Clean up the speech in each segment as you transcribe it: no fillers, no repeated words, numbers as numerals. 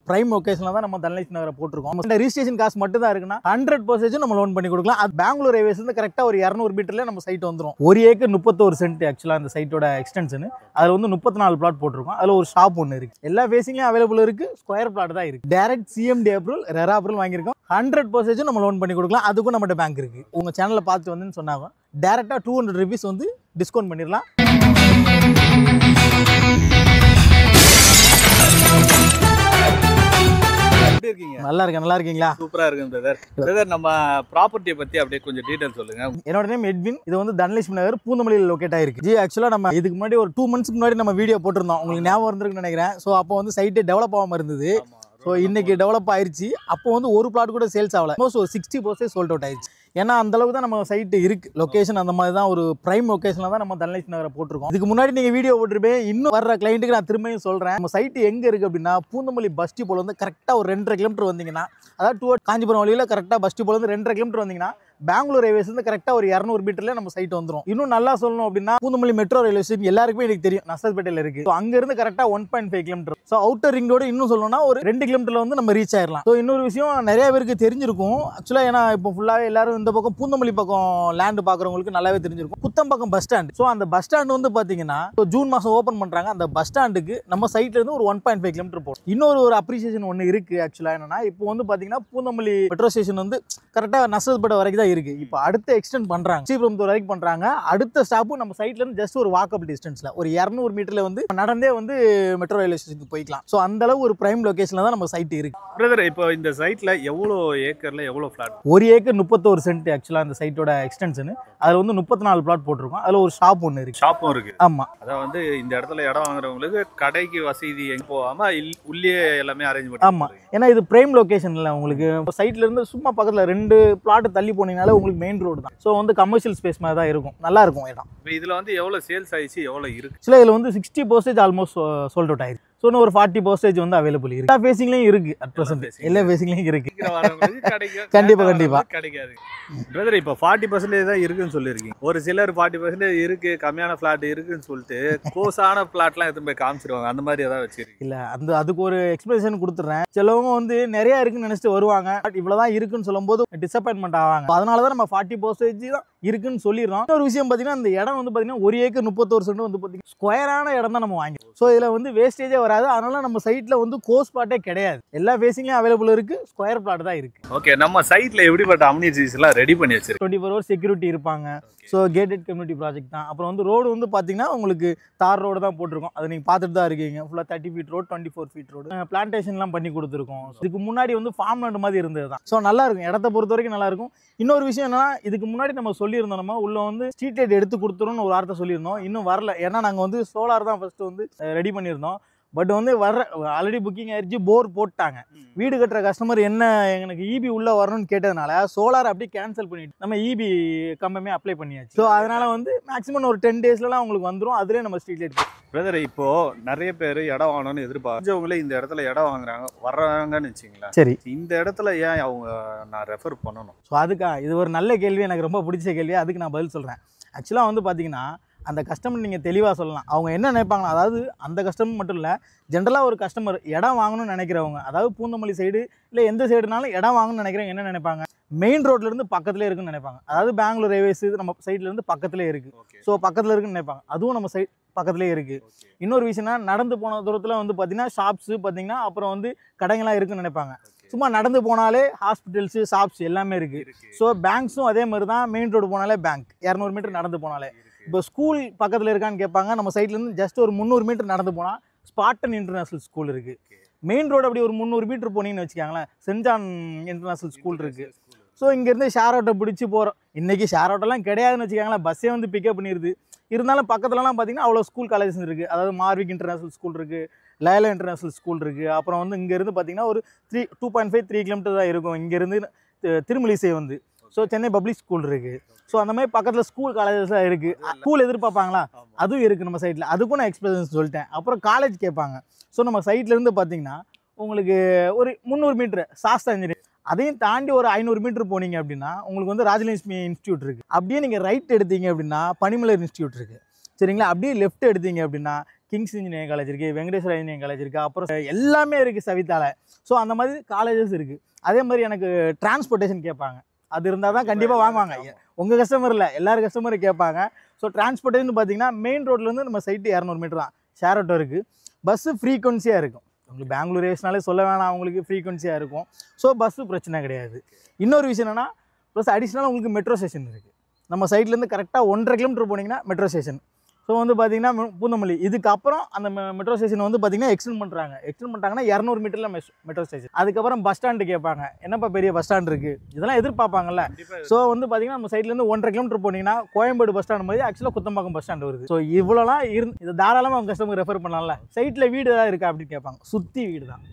Prime லொகேஷன்ல தான் நம்ம தனலட்சுமி நகரை போட்டுருக்கோம். இந்த ரிஜிஸ்ட்ரேஷன் காசு மட்டும் தான் இருக்குன்னா 100% நம்ம லோன் பண்ணி கொடுக்கலாம். அது பெங்களூர் ரயில்வேஸ் வந்து கரெக்டா ஒரு 200 மீட்டர்ல நம்ம சைட் வந்துரும். 1 ஏக்கர் 31 சென்ட் ஆக்சுவலா அந்த சைட்டோட எக்ஸ்டென்ஷன். அதுல வந்து 34 பிளாட் போட்டிருக்கோம். அதுல ஒரு ஷாப் ஒன்று இருக்கு. எல்லா ஃபேசிங்லயும் அவைலபிள் இருக்கு. ஸ்கொயர் பிளாட் தான் இருக்கு. Direct CMD approval, RERA approval வாங்கியிருக்கோம். 100% நம்ம லோன் பண்ணி கொடுக்கலாம். அதுக்கும் நம்மகிட்ட பேங்க் இருக்கு. உங்க சேனலை பார்த்து வந்து சொன்னாங்க டைரக்டா 200 ருபீஸ் வந்து டிஸ்கவுண்ட் பண்ணிடலாம். நல்லா இருக்கீங்களா? சூப்பரா இருக்கு பிரதர். நம்ம ப்ராப்பர்ட்டியை பத்தி அப்படியே கொஞ்சம் டீடைல் சொல்லுங்க. என்னோட நேம் எட்வின். இது வந்து தனலட்சுமி நகர் பூந்தமல்லியில் லொகேட் ஆயிருக்கு. ஜி ஆக்சுவலா நம்ம இதுக்கு முன்னாடி ஒரு 2 மந்த்ஸ்க்கு முன்னாடி நம்ம வீடியோ போட்டிருந்தோம். உங்களுக்கு ஞாபகம் இருந்திருக்குன்னு நினைக்கிறேன். ஸோ அப்போ வந்து சைட்டே டெவலப் ஆகாம இருந்தது. ஸோ இன்னைக்கு டெவலப் ஆயிருச்சு. அப்போ வந்து ஒரு பிளாட் கூட சேல்ஸ் ஆகல. ஒரு 60% சோல்ட் அவுட் ஆயிடுச்சு. ஏன்னா அந்த அளவுக்கு தான் நம்ம சைட்டு இருக்கு. லொகேஷன் அந்த மாதிரி தான் ஒரு பிரைம் லொகேஷன்ல தான் நம்ம தனலட்சுமி நகரை போட்டிருக்கோம். இதுக்கு முன்னாடி நீங்க வீடியோ போட்டிருப்பேன். இன்னும் வர்ற கிளைண்ட்டுக்கு நான் திரும்பியும் சொல்றேன். நம்ம சைட்டு எங்க இருக்கு அப்படின்னா பூந்தமல்லி பஸ் டிப்போல வந்து கரெக்டா ஒரு 2.5 கிலோமீட்டர் வந்தீங்கன்னா, அதாவது டுவர்ட் காஞ்சிபுரம் வழியில கரெக்டா பஸ் டிப்போல வந்து 2.5 கிலோமீட்டர் வந்தீங்கன்னா பெங்களூர் ரயில்வேஸ் வந்து கரெக்டா ஒரு 200 மீட்டர்ல நம்ம சைட் வந்துரும். இன்னும் நல்லா சொல்லணும் அப்படின்னா பூந்தமல்லி மெட்ரோ ரயில்வே ஸ்டேஷன் எல்லாருக்குமே எனக்கு தெரியும், நசல்பேட்டையில இருக்கு. அங்க இருந்து கரெக்டா 1.5 kilometre. So outer ring road இன்னும் சொல்லணும்னா ஒரு 2 கிலோமீட்டர்ல வந்து நம்ம ரீச் ஆயிடலாம். ஸோ இன்னொரு விஷயம் நிறைய பேருக்கு தெரிஞ்சிருக்கும் ஆக்சுவலா. ஏன்னா இப்போ ஃபுல்லாவே எல்லாரும் இந்த பக்கம் பூந்தமல்லி பக்கம் லேண்ட் பாக்குறவங்களுக்கு நல்லாவே தெரிஞ்சிருக்கும். புத்தம்பக்கம் பஸ் ஸ்டாண்ட். ஸோ அந்த பஸ் ஸ்டாண்ட் வந்து பாத்தீங்கன்னா ஜூன் மாசம் ஓபன் பண்றாங்க. அந்த பஸ் ஸ்டாண்டுக்கு நம்ம சைட்ல இருந்து ஒரு 1.5 கிலோமீட்டர் போகும். இன்னொரு ஒரு அப்ரிசியேஷன் ஒன்று இருக்கு ஆக்சுவலா. என்னன்னா இப்போ வந்து பாத்தீங்கன்னா பூந்தமல்லி மெட்ரோ ஸ்டேஷன் வந்து கரெக்டா நசல்பேட்டை வரைக்கும் தான் இருக்கு. இப்போ அடுத்து எக்ஸ்டெண்ட் பண்றாங்க, ஸ்ரீபெரும்புதூர் வரைக்கும் பண்றாங்க. அடுத்த ஸ்டாப்பும் நம்ம சைட்ல இருந்து ஜஸ்ட் ஒரு வாக்கபிள் டிஸ்டன்ஸ்ல ஒரு 200 மீட்டர்ல வந்து நடந்தே வந்து மெட்ரோ ரயில்வே ஸ்டேஷனுக்கு போய்க்கலாம். ஸோ அந்த அளவு ஒரு பிரைம் லொகேஷன்ல தான் நம்ம சைட் இருக்கு. பிரதர், இப்போ இந்த சைட்ல எவ்வளோ ஏக்கர்ல எவ்வளோ பிளாட்? 1 ஏக்கர் 31 சென்ட் ஆக்சுவலா அந்த சைட்டோட எக்ஸ்டென்ஷன். அதுல வந்து 34 பிளாட் போட்டிருக்கோம். அதுல ஒரு ஷாப் ஒன்று இருக்கு. ஷாப்பும் இருக்கு. ஆமா. அதான் வந்து இந்த இடத்துல இடம் வாங்குறவங்களுக்கு கடைக்கு வசதி எங்க போகாம உள்ளே எல்லாமே அரேஞ்ச் பண்ணி. ஆமா, ஏன்னா இது பிரைம் லொகேஷன்ல உங்களுக்கு சைட்ல இருந்து சும்மா பக்கத்துல 2 பிளாட் தள்ளி போனீங்கனால உங்களுக்கு மெயின் ரோடு தான். ஸோ வந்து கமர்ஷியல் ஸ்பேஸ் மாதிரி தான் இருக்கும். நல்லா இருக்கும் இடம். இப்போ இதுல வந்து எவ்வளவு சேல்ஸ் ஆயிடுச்சு, எவ்வளவு இருக்கு? சில இதுல வந்து 60% ஆல்மோஸ்ட் சோல்ட் அவுட் ஆயிருக்கு. ஸோ இன்னும் ஒரு 40% வந்து அவைலபிள் இருக்கு. எல்லா ஃபேசிங்லையும் இருக்கு. அட் பிரசன்ட் எல்லா ஃபேசிங்லையும் இருக்கு. கண்டிப்பா கிடைக்காது பிரதர். இப்போ 40% தான் இருக்குன்னு சொல்லியிருக்கீங்க. ஒரு சிலர் 40% இருக்கு, கம்மியான பிளாட் இருக்குன்னு சொல்லிட்டு கோஸான பிளாட்லாம் எடுத்து போய் காமிச்சிருவாங்க. அந்த மாதிரி ஏதாவது வச்சிருக்கு இல்ல? அதுக்கு ஒரு எக்ஸ்பிளேஷன் கொடுத்துறேன். சிலவங்க வந்து நிறைய இருக்குன்னு நினைச்சிட்டு வருவாங்க. இவ்வளவுதான் இருக்குன்னு சொல்லும் போது டிசப்பாயின்மெண்ட் ஆவாங்க. அதனாலதான் நம்ம 40% தான் இருக்குன்னு சொல்லிடுறோம். ஒரு விஷயம் பாத்தீங்கன்னா இந்த இடம் வந்து பாத்தீங்கன்னா 1 ஏக்கர் 31 சென்ட் வந்து பாத்தீங்கன்னா ஸ்கொயரான இடம் தான் நம்ம வாங்கி. ஸோ இதுல வந்து வேஸ்டேஜே வராது. அதனால நம்ம சைட்ல வந்து கோஸ் பிளாட்டே கிடையாது. எல்லா ஃபேசிங்லயும் அவைலபிள் இருக்கு. ஸ்கொயர் பிளாட் தான் இருக்கு. ஓகே, நம்ம சைட்ல எப்படிப்பட்ட அம்யூனிட்டிஸ் எல்லாம் ரெடி பண்ணி வச்சிருக்கோம்? 24 hours செக்யூரிட்டி இருப்பாங்க. ஸோ கேட்டட் கம்யூனிட்டி ப்ராஜெக்ட் தான். அப்புறம் வந்து ரோடு வந்து பார்த்தீங்கன்னா உங்களுக்கு தார் ரோடு தான் போட்டிருக்கோம். அதை நீங்கள் பார்த்துட்டு தான் இருக்கீங்க. ஃபுல்லாக 30 ஃபீட் ரோடு, 24 ஃபீட் ரோடு. பிளான்டேஷன்லாம் பண்ணி கொடுத்துருக்கோம். இதுக்கு முன்னாடி வந்து ஃபார்ம் லேண்ட் மாதிரி இருந்தது தான். ஸோ நல்லா இருக்கும். இடத்த பொறுத்த வரைக்கும் நல்லா இருக்கும். இன்னொரு விஷயம் என்னன்னா, இதுக்கு முன்னாடி நம்ம சொல்லியிருந்தோம், நம்ம உள்ள வந்து ஸ்ட்ரீட் லைட் எடுத்து கொடுத்துருன்னு ஒரு வார்த்தை சொல்லியிருந்தோம். இன்னும் வரல. ஏன்னா நாங்கள் வந்து சோலார் தான் ஃபர்ஸ்ட் வந்து ரெடி பண்ணியிருந்தோம். பட் வந்து ஆல்ரெடி புக்கிங் ஆயிடுச்சு. போர் போட்டாங்க. வீடு கட்டுற கஸ்டமர் என்ன எனக்கு இபி உள்ள வரணும்னு கேட்டதுனால சோலார் அப்படியே கேன்சல் பண்ணிட்டு நம்ம இபி கம்பமே அப்ளை பண்ணியாச்சு. ஸோ அதனால வந்து மேக்ஸிமம் ஒரு 10 டேஸ்லாம் உங்களுக்கு வந்துடும். அதுலேயே நம்ம ஸ்ட்ரீட் லைட். பிரதர், இப்போ நிறைய பேர் இடம் வாங்கணும்னு எதிர்பார்க்கவங்களே இந்த இடத்துல இடம் வர்றாங்கன்னு வச்சுங்களேன். சரி, இந்த இடத்துல ஏன் அவங்க நான் ரெஃபர் பண்ணணும்? ஸோ அதுக்கா இது ஒரு நல்ல கேள்வி, எனக்கு ரொம்ப பிடிச்ச கேள்வி. அதுக்கு நான் பதில் சொல்கிறேன். ஆக்சுவலாக வந்து பார்த்தீங்கன்னா அந்த கஸ்டமர் நீங்கள் தெளிவாக சொல்லலாம். அவங்க என்ன நினைப்பாங்கன்னா, அதாவது அந்த கஸ்டமர் மட்டும் இல்லை, ஜென்ரலாக ஒரு கஸ்டமர் இடம் வாங்கணும்னு நினைக்கிறவங்க, அதாவது பூந்தமல்லி சைடு இல்லை எந்த சைடுனாலும் இடம் வாங்கணும்னு நினைக்கிறவங்க என்ன நினைப்பாங்க, மெயின் ரோட்லேருந்து பக்கத்துலேயே இருக்குன்னு நினைப்பாங்க. அதாவது பெங்களூர் ரயில்வேஸ் நம்ம சைட்லேருந்து பக்கத்துலேயே இருக்குது. ஸோ பக்கத்தில் இருக்குன்னு நினைப்பாங்க. அதுவும் நம்ம சைட் பக்கத்துலேயே இருக்குது. இன்னொரு விஷயம்னா நடந்து போன தூரத்தில் வந்து பார்த்தீங்கன்னா ஷாப்ஸு பார்த்தீங்கன்னா அப்புறம் வந்து கடைங்களாம் இருக்குன்னு நினைப்பாங்க. சும்மா நடந்து போனாலே ஹாஸ்பிட்டல்ஸு, ஷாப்ஸ் எல்லாமே இருக்குது. ஸோ பேங்க்ஸும் அதே மாதிரி தான். மெயின் ரோடு போனாலே பேங்க், 200 மீட்டர் நடந்து போனாலே. இப்போ ஸ்கூல் பக்கத்தில் இருக்கான்னு கேட்பாங்க. நம்ம சைட்லேருந்து ஜஸ்ட் ஒரு 300 மீட்டர் நடந்து போனால் ஸ்பார்டன் இன்டர்நேஷனல் ஸ்கூல் இருக்குது. மெயின் ரோடு அப்படி ஒரு 300 மீட்டர் போனீங்கன்னு வச்சுக்காங்களேன், சென்ட் ஜான் இன்டர்நேஷனல் ஸ்கூல் இருக்குது. ஸோ இங்கேருந்து ஷேர் ஆட்டோ பிடிச்சி போகிறோம். இன்றைக்கி ஷேர் ஆட்டோலாம் கிடையாதுன்னு வச்சுக்காங்களேன், பஸ்ஸே வந்து பிக்கப் பண்ணிடுது. இருந்தாலும் பக்கத்துலலாம் பார்த்தீங்கன்னா அவ்வளோ ஸ்கூல் காலேஜஸ் இருக்குது. அதாவது மார்விக் இன்டர்நேஷனல் ஸ்கூல் இருக்குது, லயலா இன்டர்நேஷனல் ஸ்கூல் இருக்குது. அப்புறம் வந்து இங்கேருந்து பார்த்தீங்கன்னா ஒரு 2.5-3 கிலோமீட்டர் தான் இருக்கும் இங்கேருந்து திருமலிசை வந்து. ஸோ சென்னை பப்ளிக் ஸ்கூல் இருக்குது. ஸோ அந்த மாதிரி பக்கத்தில் ஸ்கூல் காலேஜஸ்லாம் இருக்குது. ஸ்கூல் எதிர்பார்ப்பாங்களா, அதுவும் இருக்குது நம்ம சைட்டில். அதுக்கும் நான் எக்ஸ்பீரியன்ஸ் சொல்லிட்டேன். அப்புறம் காலேஜ் கேட்பாங்க. ஸோ நம்ம சைட்லேருந்து பார்த்தீங்கன்னா உங்களுக்கு ஒரு 300 மீட்டர் சாஸ்தா இன்ஜினியரிங், அதையும் தாண்டி ஒரு 500 மீட்டர் போனீங்க அப்படின்னா உங்களுக்கு வந்து ராஜலட்சுமி இன்ஸ்டியூட் இருக்குது. அப்படியே நீங்கள் ரைட் எடுத்தீங்க அப்படின்னா பனிமலர் இன்ஸ்டியூட் இருக்குது. சரிங்களா? அப்படியே லெஃப்ட் எடுத்தீங்க அப்படின்னா கிங்ஸ் இன்ஜினியரிங் காலேஜ் இருக்குது, வெங்கடேஸ்வரா இன்ஜினியரிங் காலேஜ் இருக்குது, அப்புறம் எல்லாமே இருக்குது சவிதாவில். ஸோ அந்த மாதிரி காலேஜஸ் இருக்குது. அதே மாதிரி எனக்கு டிரான்ஸ்போர்ட்டேஷன் கேட்பாங்க. அது இருந்தால் தான் கண்டிப்பாக வாங்குவாங்க. உங்கள் கஸ்டமர் இல்லை, எல்லாரும் கஸ்டமரும் கேட்பாங்க. ஸோ டிரான்ஸ்போர்ட்டேஷன் பார்த்தீங்கன்னா மெயின் ரோட்லேருந்து நம்ம சைட்டு 200 மீட்டர் தான். ஷேர் ஆட்டோ இருக்குது. பஸ்ஸு ஃப்ரீக்வன்சியாக இருக்கும். உங்களுக்கு பெங்களூர் ஏஸ்னாலே சொல்ல வேணாம், அவங்களுக்கு ஃப்ரீக்வன்சியாக இருக்கும். ஸோ பஸ்ஸு பிரச்சனை கிடையாது. இன்னொரு விஷயம் என்னென்னா, ப்ளஸ் அடிஷ்னலாக உங்களுக்கு மெட்ரோ ஸ்டேஷன் இருக்குது. நம்ம சைட்லேருந்து கரெக்டாக 1.5 கிலோமீட்டர் போனீங்கன்னா மெட்ரோ ஸ்டேஷன். ஸோ வந்து பார்த்தீங்கன்னா பூந்தமல்லி இதுக்கப்புறம் அந்த மெட்ரோ ஸ்டேஷன் வந்து பார்த்தீங்கன்னா எக்ஸ்டெண்ட் பண்ணிட்டாங்கன்னா 200 மீட்டரில் மெட்ரோ ஸ்டேஷன். அதுக்கப்புறம் பஸ் ஸ்டாண்டு கேட்பாங்க, என்னப்பா பெரிய பஸ் ஸ்டாண்ட் இருக்குது, இதெல்லாம் எதிர்பார்ப்பாங்கல்ல. ஸோ வந்து பார்த்தீங்கன்னா நம்ம சைட்லேருந்து 1.5 கிலோமீட்டர் போனீங்கன்னா கோயம்பேடு பஸ் ஸ்டாண்ட் மாதிரி ஆக்சுவலாக குத்தம்பாக்கம் பஸ் ஸ்டாண்ட் வருது. ஸோ இவ்வளோலாம் இது தாராளமாக அவங்க கஸ்டமர் ரெஃபர் பண்ணலாம்ல. சைட்டில் வீடு ஏதாவது இருக்கா அப்படின்னு கேட்பாங்க. சுற்றி வீடு தான்,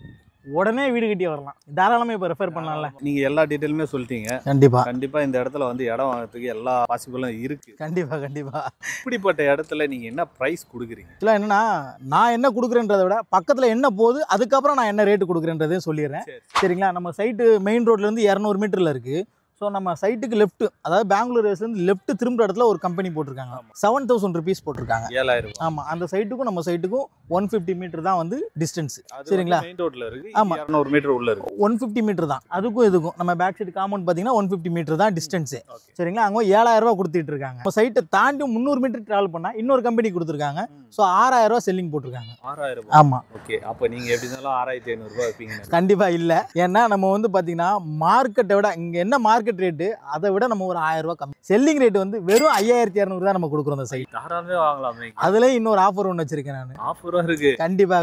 உடனே வீடு கட்டி வரலாம், தாராளமாக இப்போ ரெஃபர் பண்ணலாம்ல. நீங்க எல்லா டீட்டெயிலுமே சொல்லிட்டீங்க. கண்டிப்பா இந்த இடத்துல வந்து இடம் வாங்குறதுக்கு எல்லா பாசிபிளும் இருக்கு. கண்டிப்பா இப்படிப்பட்ட இடத்துல நீங்க என்ன பிரைஸ் கொடுக்குறீங்க? ஆக்சுவலாக என்னன்னா, நான் என்ன கொடுக்குறேன்றதை விட பக்கத்தில் என்ன போகுது அதுக்கப்புறம் நான் என்ன ரேட்டு கொடுக்குறேன்றதையும் சொல்லிடுறேன். சரிங்களா? நம்ம சைட்டு மெயின் ரோட்லேருந்து 200 மீட்டரில் இருக்குது. ஸோ நம்ம சைட்டுக்கு லெஃப்ட், அதாவது பெங்களூர் வேஸ்லேருந்து லெஃப்ட் திரும்புற இடத்துல ஒரு கம்பெனி போட்டிருக்காங்க. 7000 ருபீஸ் போட்டிருக்காங்க. 7000. ஆமாம், அந்த சைட்டுக்கும் நம்ம சைட்டுக்கும் 150 மீட்டர் தான் வந்து டிஸ்டன்ஸ். சரிங்களா? மெயின் ரோட்ல இருக்கு. ஆமாம், 200 மீட்டர் உள்ள இருக்கு. 150 மீட்டர் தான் அதுக்கும் இதுக்கும். நம்ம பேக் சைடு காம்பவுண்ட் பார்த்தீங்கன்னா 150 மீட்டர் தான் டிஸ்டன்ஸு. சரிங்களா? அவங்க 7000 ரூபா கொடுத்துட்டு இருக்காங்க. நம்ம சைட்டை தாண்டி 300 மீட்டர் ட்ராவல் பண்ணால் இன்னொரு கம்பெனி கொடுத்துருக்காங்க. ஸோ 6000 ரூபா செல்லிங் போட்டிருக்காங்க. 6000. ஆமாம். ஓகே, அப்போ நீங்கள் எப்படி இருந்தாலும் 6500 ரூபா வைப்பீங்க? கண்டிப்பாக இல்லை. ஏன்னா நம்ம வந்து பார்த்தீங்கன்னா மார்க்கெட்டை விட இங்கே என்ன மார்க்கெட் ரேட்டு அதை விட நம்ம ஒரு 1000 ரூபா கம்மி. செல்லிங் ரேட் வந்து வெறும் 5200 தான் நம்ம கொடுக்குறோம் அந்த சைட். தாராளமே வாங்கலாமே. அதுல இன்னொரு ஆஃபர் ஒன்று வச்சிருக்கேன் நான். ஆஃபரும் இருக்கு. கண்டிப்பா.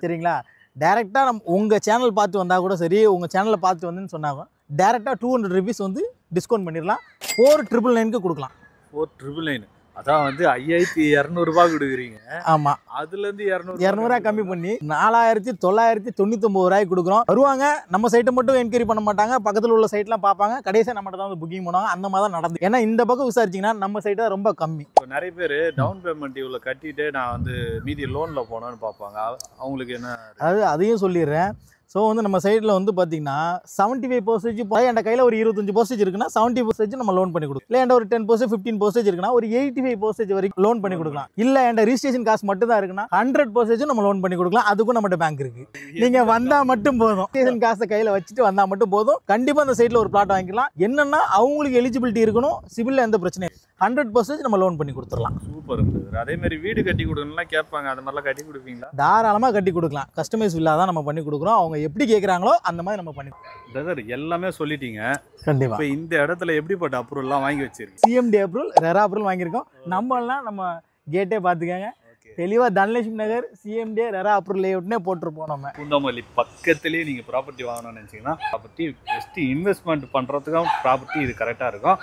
சரிங்களா? டேரெக்டாக நம்ம உங்கள் சேனல் பார்த்து வந்தால் கூட சரி, உங்கள் சேனலில் பார்த்து வந்துன்னு சொன்னாங்க டேரெக்டாக 200 ருபீஸ் வந்து டிஸ்கவுண்ட் பண்ணிடலாம். 4999க்கு கொடுக்கலாம். 4999. அதான் வந்து 5200 ரூபாய் கொடுக்குறீங்க. ஆமாம், அதுலேருந்து 200 ரூபா கம்மி பண்ணி 4999 ரூபாய்க்கு கொடுக்குறோம். வருவாங்க, நம்ம சைட்டை மட்டும் என்கொயரி பண்ண மாட்டாங்க, பக்கத்தில் உள்ள சைட்லாம் பார்ப்பாங்க, கடைசியாக நம்மகிட்ட தான் வந்து புக்கிங் பண்ணுவாங்க. அந்த மாதிரி தான் நடந்து. ஏன்னா இந்த பக்கம் விசாரிச்சிங்கன்னா நம்ம சைட்டு தான் ரொம்ப கம்மி. இப்போ நிறைய பேர் டவுன் பேமெண்ட் இவ்வளோ கட்டிட்டு நான் வந்து மீதி லோனில் போனோன்னு பார்ப்பாங்க. அவங்களுக்கு என்ன? அதாவது அதையும் சொல்லிடுறேன். ஸோ வந்து நம்ம சைடில் வந்து பார்த்தீங்கன்னா 75% என் கையில் ஒரு 25% இருக்குன்னா 70% நம்ம லோன் பண்ணி கொடுக்கலாம். இல்லை என்கிட்ட ஒரு 10% 15% இருக்குன்னா ஒரு 85% வரைக்கும் லோன் பண்ணி கொடுக்கலாம். இல்லை என்கிட்ட ரிஜிஸ்ட்ரேஷன் காசு மட்டும் தான் இருக்குன்னா 100% நம்ம லோன் பண்ணி கொடுக்கலாம். அதுக்கும் நம்மகிட்ட பேங்க் இருக்கு. நீங்கள் வந்தால் மட்டும் போதும், ரிஜிஸ்ட்ரேஷன் காசை கையில் வச்சுட்டு வந்தால் மட்டும் போதும். கண்டிப்பாக அந்த சைட்டில் ஒரு பிளாட் வாங்கிக்கலாம். என்னன்னா அவங்களுக்கு எலிஜிபிலிட்டி இருக்கணும், சிபிலில் எந்த பிரச்சனையும் 100% நம்ம லோன் பண்ணி கொடுத்துடலாம். சூப்பர். அதே மாதிரி வீடு கட்டி கொடுக்கணும்லாம் கேட்பாங்க, அந்த மாதிரிலாம் கட்டி கொடுப்பீங்களா? தாராளமாக கட்டி கொடுக்கலாம். கஸ்டமைஸ் வில்லா தான் நம்ம பண்ணி கொடுக்குறோம். அவங்க எப்படி கேட்குறாங்களோ அந்த மாதிரி நம்ம பண்ணி பிரதர் எல்லாமே சொல்லிட்டீங்க. கண்டிப்பாக. இப்போ இந்த இடத்துல எப்படிப்பட்ட அப்ரூவல்லாம் வாங்கி வச்சிருக்கு? சிஎம்டி அப்ரூவல், ரெரா அப்ரூவல் வாங்கியிருக்கோம். நம்மளாம் நம்ம கேட்டே பார்த்துக்கங்க, தெளிவாக தனலட்சுமி நகர் சிஎம்டி ரெரா அப்ரூவல் லேஅவுட்னே போட்டிருப்போம். நம்ம பூந்தமல்லி பக்கத்துலேயே நீங்கள் ப்ராப்பர்ட்டி வாங்கணும்னு நினச்சிங்கன்னா ப்ராப்பர்ட்டி ஜஸ்ட்டு இன்வெஸ்ட்மெண்ட் பண்ணுறதுக்கும் ப்ராப்பர்ட்டி இது கரெக்டாக இருக்கும்.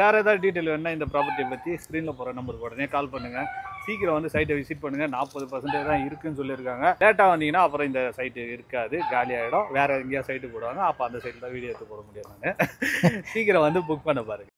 வேறு ஏதாவது டீட்டெயில் வேணுன்னா இந்த ப்ராப்பர்ட்டியை பற்றி ஸ்க்ரீனில் போகிற நம்பருக்கு உடனே கால் பண்ணுங்கள். சீக்கிரம் வந்து சைட்டை விசிட் பண்ணுங்கள். 40% தான் இருக்குதுன்னு சொல்லியிருக்காங்க. லேட்டாக வந்தீங்கன்னா அப்புறம் இந்த சைட்டு இருக்காது, காலியாகிடும். வேறு எங்கேயா சைட்டு போடுவாங்க, அப்போ அந்த சைட்டில் தான் வீடியோ எடுத்து போட முடியாது. நான் சீக்கிரம் வந்து புக் பண்ண பாருங்கள்.